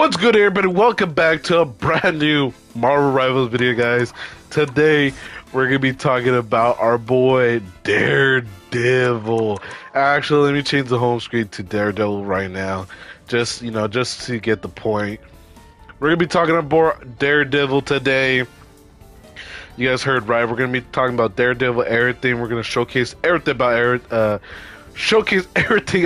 What's good, everybody? Welcome back to a brand new Marvel Rivals video, guys. Today, we're going to be talking about our boy, Daredevil. Actually, let me change the home screen to Daredevil right now. Just to get the point. We're going to be talking about Daredevil today. You guys heard right. We're going to be talking about Daredevil, everything. We're going to showcase everything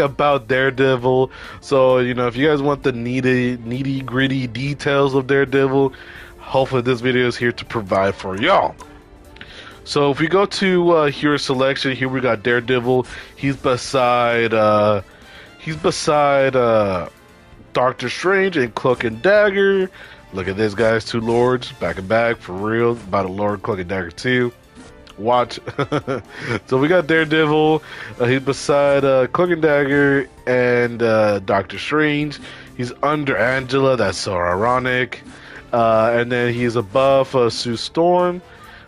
about Daredevil. So, if you guys want the nitty gritty details of Daredevil, hopefully this video is here to provide for y'all. So if we go to hero selection, here we got Daredevil. He's beside Doctor Strange and Cloak and Dagger. Look at this, guys, two lords back and back for real. About a Lord Cloak and Dagger 2. Watch. So we got Daredevil. He's beside Cloak and Dagger and Doctor Strange. He's under Angela. That's so ironic. And then he's above Sue Storm.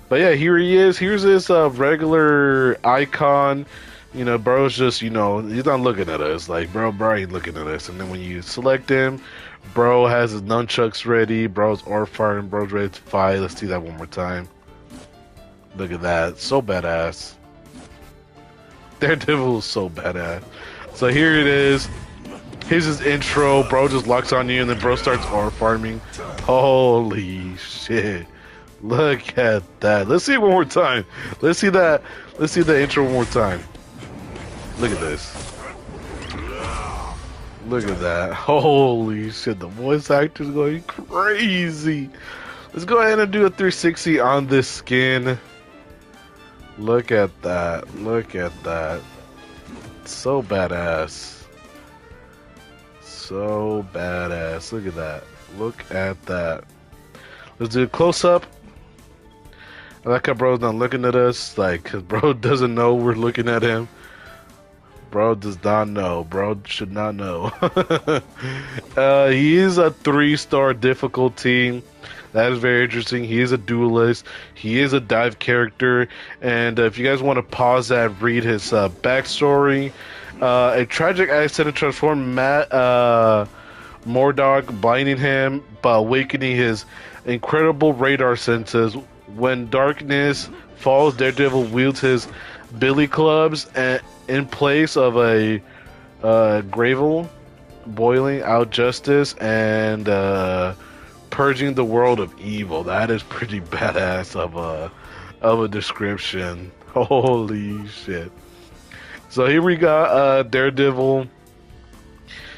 But yeah, here he is. Here's this regular icon. Bro's just, he's not looking at us. Like, bro ain't looking at us. And then when you select him, bro has his nunchucks ready. Bro's aura firing. Bro's ready to fight. Let's see that one more time. Look at that. So badass. Daredevil is so badass. So here it is. Here's his intro. Bro just locks on you and then bro starts aura farming. Holy shit. Look at that. Let's see it one more time. Let's see that. Let's see the intro one more time. Look at this. Look at that. Holy shit. The voice actor's going crazy. Let's go ahead and do a 360 on this skin. Look at that. Look at that. So badass. So badass. Look at that. Look at that. Let's do a close-up. I like how bro's not looking at us. Like, cause bro doesn't know we're looking at him. Bro does not know. Bro should not know. He is a 3-star difficulty. That is very interesting. He is a duelist. He is a dive character. And if you guys want to pause that, read his backstory. A tragic accident transformed Mordok, blinding him, but awakening his incredible radar senses. When darkness falls, Daredevil wields his billy clubs in place of a gravel, boiling out justice and purging the world of evil. That is pretty badass of a description. Holy shit. So here we got Daredevil.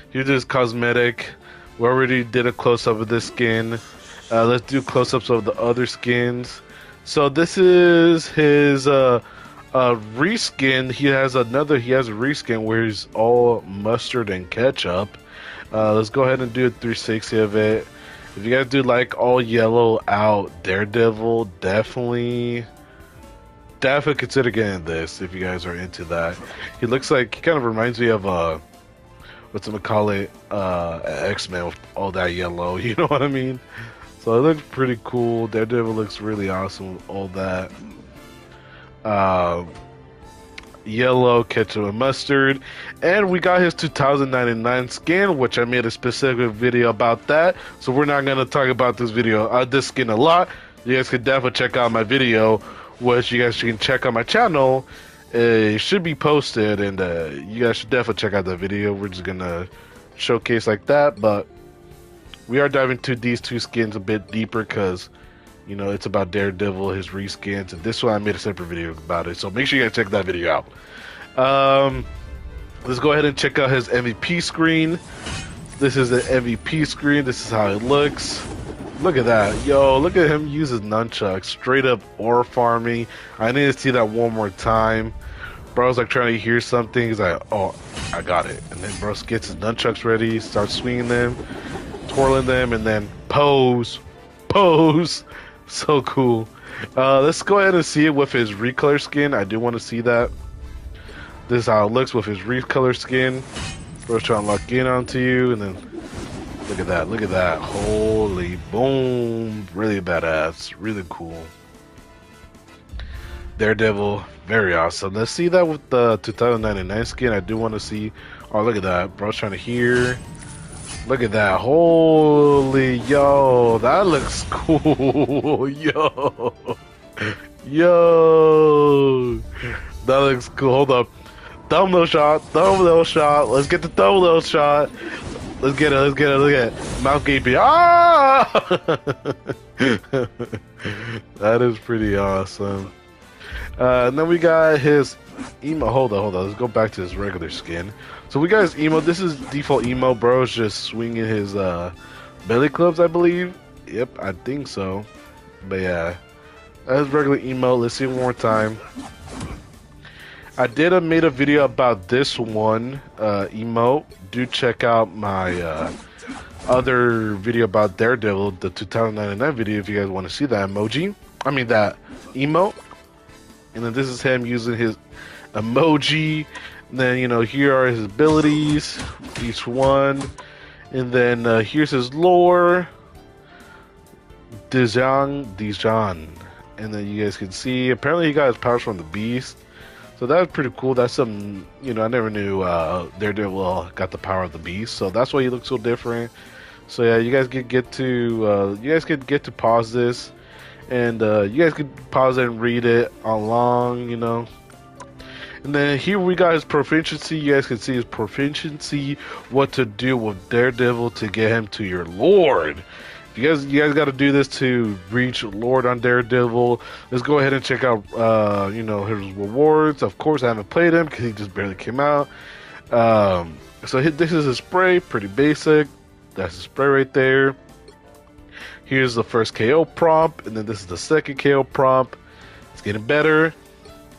Here's his cosmetic. We already did a close-up of this skin. Let's do close-ups of the other skins. So this is his reskin. He has a reskin where he's all mustard and ketchup. Let's go ahead and do a 360 of it. If you guys do like all yellow out Daredevil, definitely consider getting this if you guys are into that. He kind of reminds me of X-Men with all that yellow, you know what I mean? So it looks pretty cool. Daredevil looks really awesome with all that. Yellow, ketchup, and mustard. And we got his 2099 skin, which I made a specific video about that. So we're not going to talk about this skin a lot. You guys can definitely check out my video, which you guys can check on my channel. It should be posted, and you guys should definitely check out that video. We're just going to showcase like that, but we are diving into these two skins a bit deeper because, it's about Daredevil, his reskins, and this one I made a separate video about it. So make sure you guys check that video out. Let's go ahead and check out his MVP screen. This is the MVP screen. This is how it looks. Look at that. Yo, look at him use his nunchucks. Straight up aura farming. I need to see that one more time. Bro's like trying to hear something. He's like, oh, I got it. And then bro gets his nunchucks ready, starts swinging them, twirling them, and then pose. So cool. Let's go ahead and see it with his recolor skin. I do want to see that. This is how it looks with his recolor skin. Bro's trying to lock in onto you, and then look at that. Look at that. Holy boom. Really badass. Really cool. Daredevil. Very awesome. Let's see that with the 2099 skin. I do want to see. Oh, look at that. Bro's trying to hear. Look at that. Holy, yo, that looks cool. Yo. Yo. That looks cool. Hold up. Thumbnail shot. Thumbnail shot. Let's get the thumbnail shot. Let's get it. Let's get it. Look at it. Mouth gaping. Ah! That is pretty awesome. And then we got his emo. Hold on. Let's go back to his regular skin. So we got his emo. This is default emo. Bro's just swinging his belly clubs, I believe. Yep, I think so. But yeah, that's regular emo. Let's see it one more time. I made a video about this one emo. Do check out my other video about Daredevil, the 2099 video, if you guys want to see that emoji. I mean that emo. And then this is him using his emoji. And then, you know, here are his abilities, each one. And then here's his lore. Dijon. And then you guys can see, apparently he got his powers from the Beast. So that's pretty cool. That's some, you know, I never knew Daredevil got the power of the Beast. So that's why he looks so different. So yeah, you guys can get to pause this. And you guys could pause it and read it along, you know. And then here we got his proficiency. You guys can see his proficiency, what to do with Daredevil to get him to your Lord. You guys got to do this to reach Lord on Daredevil. Let's go ahead and check out, you know, his rewards. Of course, I haven't played him because he just barely came out. So this is his spray, pretty basic. That's his spray right there. Here's the first KO prompt, and then this is the second KO prompt. It's getting better.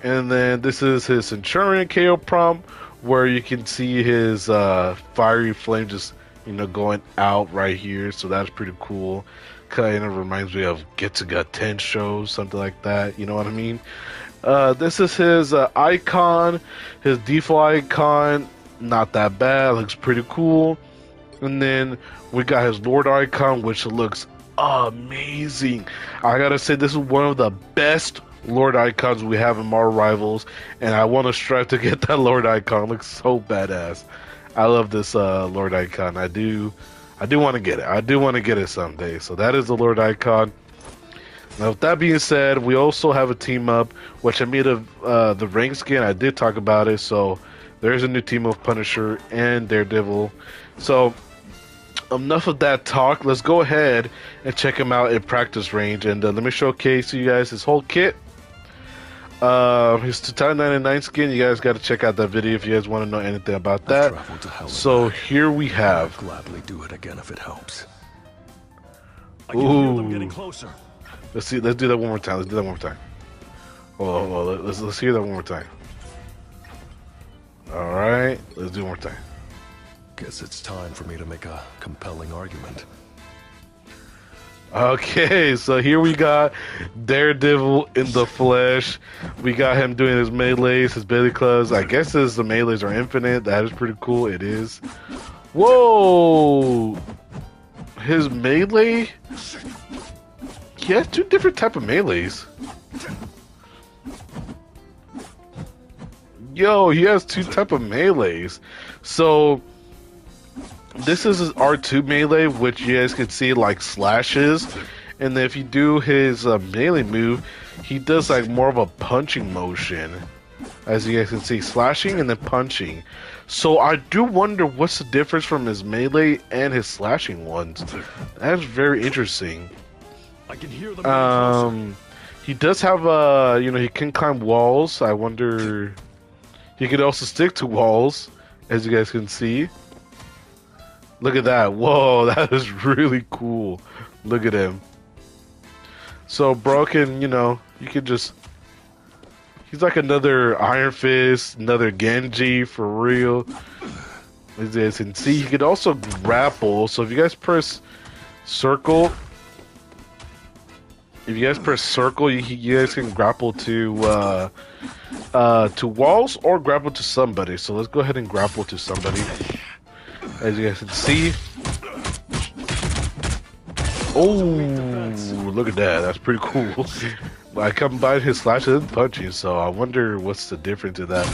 And then this is his Centurion KO prompt, where you can see his fiery flame just, you know, going out right here. So that's pretty cool. Kind of reminds me of Get to Got 10 shows, something like that. You know what I mean? This is his icon, his default icon. Not that bad. Looks pretty cool. And then we got his Lord icon, which looks amazing. I gotta say, this is one of the best Lord icons we have in Marvel Rivals, and I want to strive to get that Lord icon. It looks so badass. I love this Lord icon. I do want to get it. I do want to get it someday. So that is the Lord icon. Now, with that being said, we also have a team up, which I made of the rank skin. I did talk about it. So there's a new team of Punisher and Daredevil. So enough of that talk. Let's go ahead and check him out in practice range. And let me showcase you guys his whole kit. His 2099 skin. You guys got to check out that video if you guys want to know anything about that. So here we have. I'll gladly do it again if it helps. I can feel them getting closer. Let's see. Let's do that one more time. Let's do that one more time. Hold on. Let's hear that one more time. All right. Let's do it one more time. Guess it's time for me to make a compelling argument. Okay, so here we got Daredevil in the flesh. We got him doing his melees, his belly clubs. I guess the melees are infinite. That is pretty cool. It is. Whoa! His melee? He has two different type of melees. Yo, he has two type of melees. So this is his R2 melee, which you guys can see like slashes, and then if you do his melee move, he does like more of a punching motion, as you guys can see, slashing and then punching. So I do wonder what's the difference from his melee and his slashing ones. That's very interesting. I can hear them. He does have you know, he can climb walls. I wonder, he could also stick to walls, as you guys can see. Look at that. Whoa, that is really cool. Look at him. So bro can, you know, you could just, he's like another Iron Fist, another Genji for real. As you guys can see, he could also grapple. So if you guys press circle, you guys can grapple to walls or grapple to somebody. So let's go ahead and grapple to somebody. As you guys can see. Oh, look at that. That's pretty cool. I combined his slashes and punching, so I wonder what's the difference in that.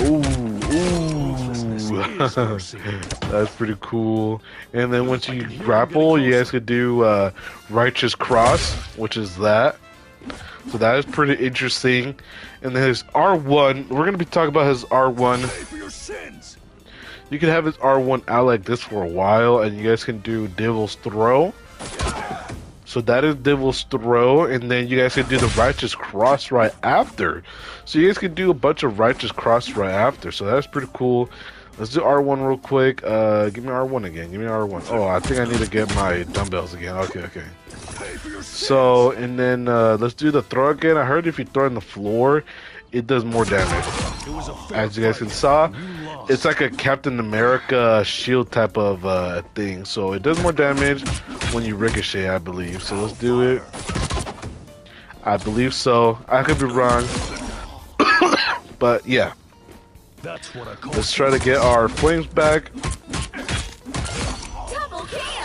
Ooh. Ooh, is mercy. that's pretty cool. And then once you grapple, you guys could do Righteous Cross, which is that. So that is pretty interesting. And then his R1, we're going to be talking about his R1. Pay for your sins. You can have his R1 out like this for a while, and you guys can do Devil's Throw. So that is Devil's Throw, and then you guys can do the Righteous Cross right after. So you guys can do a bunch of Righteous Cross right after. So that's pretty cool. Let's do R1 real quick. Give me R1 again. Give me R1. Oh, I think I need to get my dumbbells again. Okay. Pay for your sins. So, and then let's do the throw again. I heard if you throw on the floor, it does more damage. It was a fair As you guys can fight. saw, You lost. it's like a Captain America shield type of thing. So it does more damage when you ricochet, I believe. So let's do it. I believe so. I could be wrong. But yeah, That's what I call let's try to get our flames back.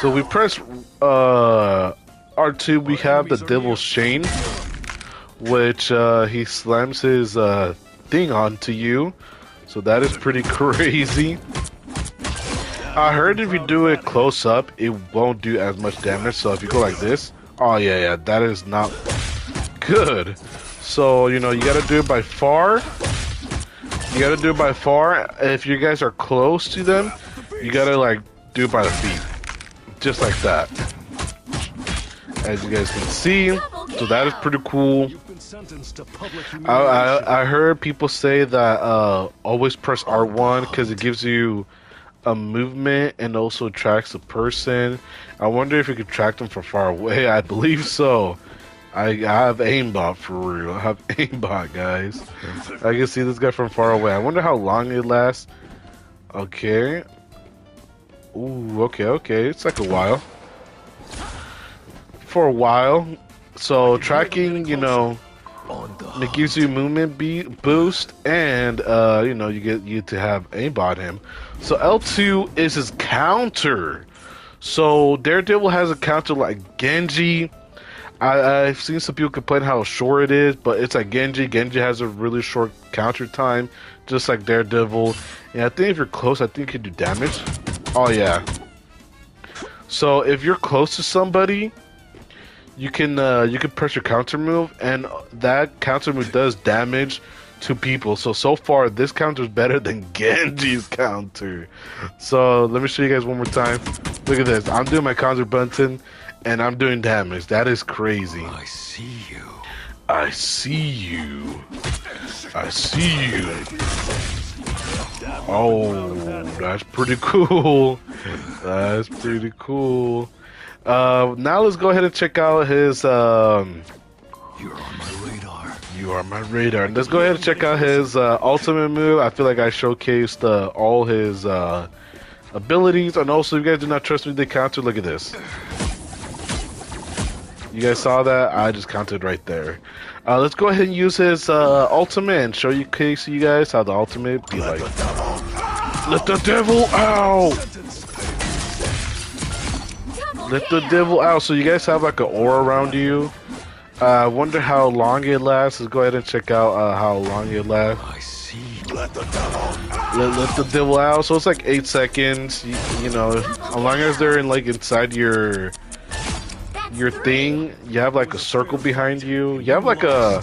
So we press R2, we have the Devil's Chain, which he slams his thing onto you. So that is pretty crazy. I heard if you do it close up, it won't do as much damage. So if you go like this, oh yeah, that is not good. So, you know, you gotta do it by far. You gotta do it by far. If you guys are close to them, you gotta like do it by the feet. Just like that. As you guys can see. So that is pretty cool. You've been sentenced to public humiliation. I heard people say that always press R1 because it gives you a movement and also tracks a person. I wonder if you could track them from far away. I believe so. I have aimbot for real. I have aimbot, guys. I can see this guy from far away. I wonder how long it lasts. Okay. Ooh, okay. It's like a while. For a while. So tracking, you know, it gives you movement boost, and you know, you get to have aimbot him. So L2 is his counter. So Daredevil has a counter like Genji. I've seen some people complain how short it is, but it's like Genji. Genji has a really short counter time, just like Daredevil. And I think if you're close, I think you can do damage. Oh yeah. So if you're close to somebody, you can press your counter move, and that counter move does damage to people. So far this counter is better than Genji's counter. So let me show you guys one more time. Look at this. I'm doing my counter button, and I'm doing damage. That is crazy. I see you. I see you. I see you. Oh, that's pretty cool. That's pretty cool. Now let's go ahead and check out his You're on my radar. You are my radar. And let's go ahead and check out his ultimate move. I feel like I showcased all his abilities. And also, if you guys do not trust me, they counter. Look at this. You guys saw that? I just counted right there. Let's go ahead and use his ultimate and show you guys how the ultimate be like. Let the devil out! Let the devil out. So you guys have like an aura around you. I wonder how long it lasts. Let's go ahead and check out how long it lasts. I see. Let the devil out. Let the devil out. So it's like 8 seconds. You know, as long as they're in like inside your thing, you have like a circle behind you. You have like a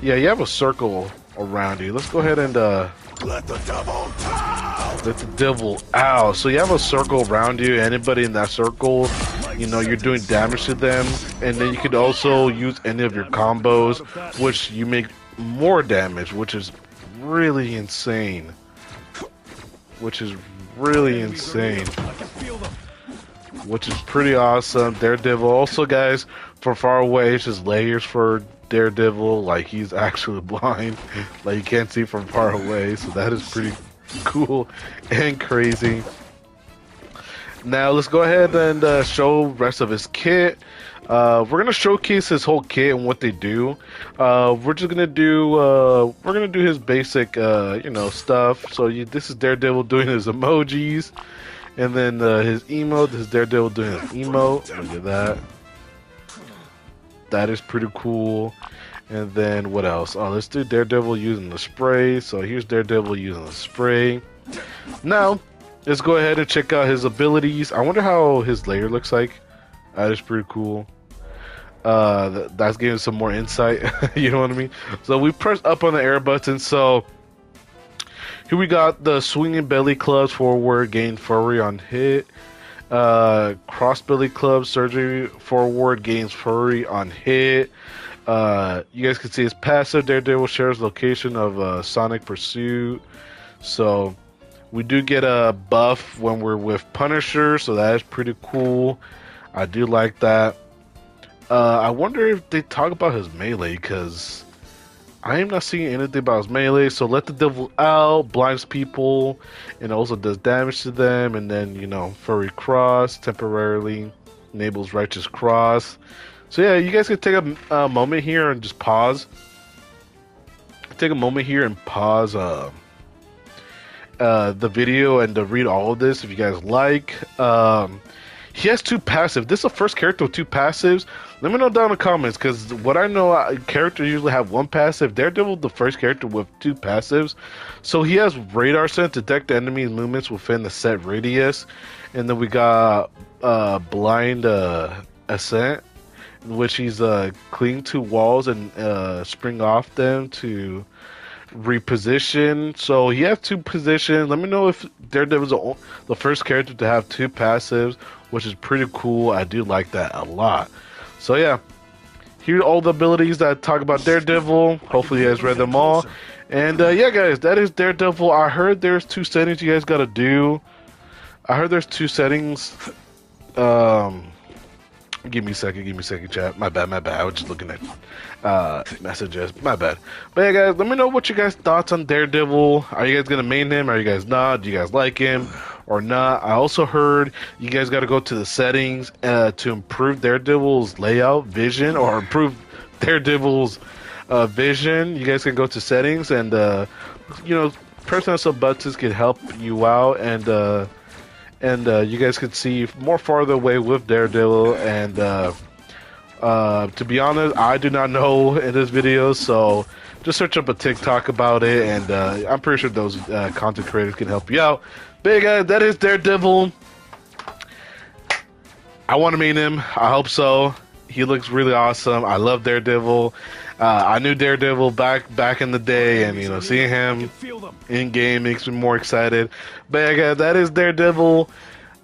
you have a circle around you. Let's go ahead and Let the devil out. let the devil out. So you have a circle around you. Anybody in that circle, you know, you're doing damage to them, and then you could also use any of your combos, which you make more damage, which is really insane. Which is pretty awesome. Daredevil also, guys, from far away, it's just layers for Daredevil. Like, he's actually blind. Like, you can't see from far away, so that is pretty cool and crazy. Now let's go ahead and show rest of his kit. We're gonna showcase his whole kit and what they do. We're just gonna do his basic you know, stuff. So this is Daredevil doing his emojis, and then his emote. This is Daredevil doing his emote. Look at that. That is pretty cool. And then what else? Oh, let's do Daredevil using the spray. So here's Daredevil using the spray. Now, let's go ahead and check out his abilities. I wonder how his layer looks like. That is pretty cool. That's giving some more insight. You know what I mean? So we press up on the air button. So here we got the swinging belly clubs forward, gain flurry on hit. Cross belly club surgery forward, gains flurry on hit. You guys can see his passive. Daredevil shares location of Sonic Pursuit. So we do get a buff when we're with Punisher, so that is pretty cool. I do like that. I wonder if they talk about his melee, because I am not seeing anything about his melee. So let the devil out, blinds people, and also does damage to them. And then, you know, furry cross temporarily enables righteous cross. So yeah, you guys can take a moment here and just pause. Take a moment here and pause the video and to read all of this if you guys like. He has 2 passives. This is the first character with 2 passives. Let me know down in the comments, because what I know, characters usually have 1 passive. Daredevil, the first character with 2 passives. So he has radar sense, detect the enemy's movements within the set radius. And then we got blind ascent, in which he's cling to walls and spring off them to reposition. So he has 2 positions. Let me know if Daredevil's the first character to have 2 passives, which is pretty cool. I do like that a lot. So yeah, here are all the abilities that I talk about Daredevil. Hopefully you guys read them all. And yeah, guys, that is Daredevil. I heard there's 2 settings you guys gotta do. I heard there's 2 settings. Give me a second, chat. My bad. I was just looking at messages. My bad. But yeah, guys, let me know what you guys' thoughts on Daredevil. Are you guys gonna main him? Are you guys not? Do you guys like him or not? I also heard you guys got to go to the settings to improve Daredevil's layout, vision, or improve Daredevil's vision. You guys can go to settings and you know, pressing on some buttons can help you out, and you guys can see more farther away with Daredevil. And to be honest, I do not know in this video, so just search up a TikTok about it, and I'm pretty sure those content creators can help you out. But yeah, guys, that is Daredevil. I want to meet him. I hope so. He looks really awesome. I love Daredevil. I knew Daredevil back in the day, and you know, seeing him in game makes me more excited. But yeah, guys, that is Daredevil.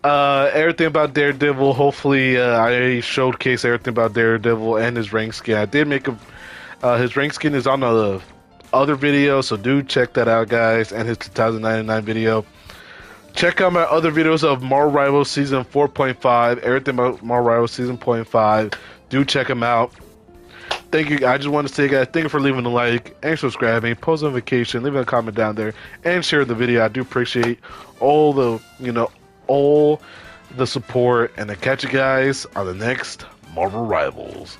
Everything about Daredevil. Hopefully, I showcase everything about Daredevil and his rank skin. I did make his rank skin is on the other video, so do check that out, guys. And his 2099 video. Check out my other videos of Marvel Rivals Season 4.5. Everything about Marvel Rivals Season 0.5. Do check them out. Thank you. I just want to say, guys, thank you for leaving a like and subscribing, post notification, leaving a comment down there, and share the video. I do appreciate all the, you know, all the support. And I catch you guys on the next Marvel Rivals.